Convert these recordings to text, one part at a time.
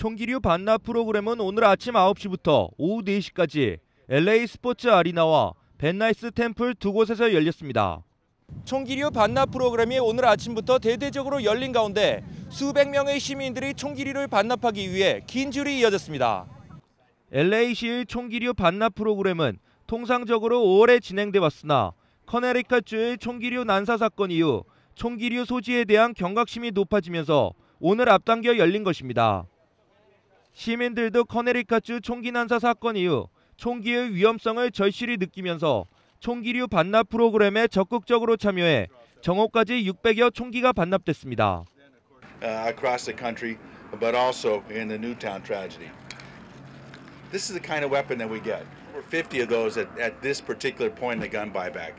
총기류 반납 프로그램은 오늘 아침 9시부터 오후 4시까지 LA 스포츠 아리나와 벤나이스 템플 두 곳에서 열렸습니다. 총기류 반납 프로그램이 오늘 아침부터 대대적으로 열린 가운데 수백 명의 시민들이 총기류를 반납하기 위해 긴 줄이 이어졌습니다. LA시의 총기류 반납 프로그램은 통상적으로 5월에 진행돼 왔으나 커네리컷주의 총기류 난사 사건 이후 총기류 소지에 대한 경각심이 높아지면서 오늘 앞당겨 열린 것입니다. 시민들도 커네리컷주 총기 난사 사건 이후 총기의 위험성을 절실히 느끼면서 총기류 반납 프로그램에 적극적으로 참여해 정오까지 600여 총기가 반납됐습니다. Across the country, but also in the Newtown tragedy. This is the kind of weapon that we get. Over 50 of those at this particular point in the gun buyback.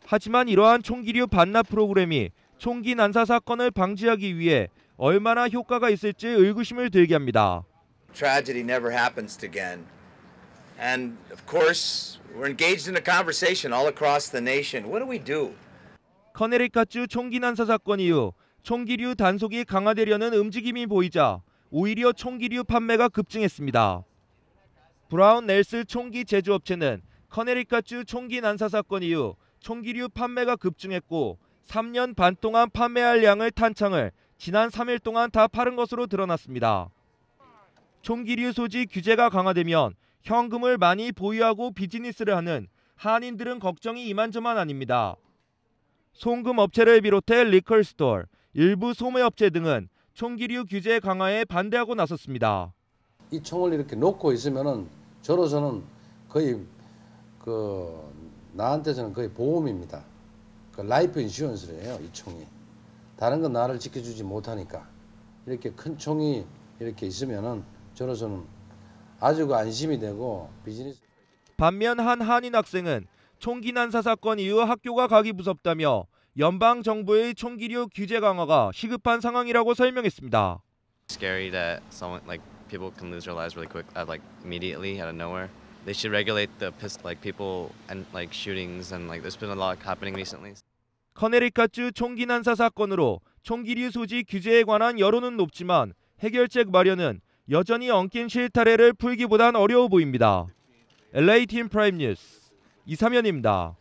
하지만 이러한 총기류 반납 프로그램이 총기 난사 사건을 방지하기 위해 얼마나 효과가 있을지 의구심을 들게 합니다. Tragedy never happens again. And of course, we're engaged in a conversation all across the nation. What do we do? 커네리컷주 총기 난사 사건 이후 총기류 단속이 강화되려는 움직임이 보이자 오히려 총기류 판매가 급증했습니다. 브라운 넬스 총기 제조업체는 커네리컷주 총기 난사 사건 이후 총기류 판매가 급증했고 3년 반 동안 판매할 양을 탄창을 지난 3일 동안 다 팔은 것으로 드러났습니다. 총기류 소지 규제가 강화되면 현금을 많이 보유하고 비즈니스를 하는 한인들은 걱정이 이만저만 아닙니다. 송금 업체를 비롯해 리컬스토어, 일부 소매업체 등은 총기류 규제 강화에 반대하고 나섰습니다. 이 총을 이렇게 놓고 있으면은 저로서는 거의 나한테서는 거의 보험입니다. 라이프 인슈런스를 해요, 이 총이. 다른 건 나를 지켜주지 못하니까. 이렇게 큰 총이 이렇게 있으면은 저로서는 아주 안심이 되고 비즈니스. 반면 한 한인 학생은 총기 난사 사건 이후 학교가 가기 무섭다며 연방 정부의 총기류 규제 강화가 시급한 상황이라고 설명했습니다. Scary that someone like people can lose their lives really quick, like immediately out of nowhere. They should regulate the people and like shootings and like there's been a lot happening recently. 커네리컷주 총기 난사 사건으로 총기류 소지 규제에 관한 여론은 높지만 해결책 마련은 여전히 엉킨 실타래를 풀기보단 어려워 보입니다. LA 팀 프라임 뉴스 이삼현입니다.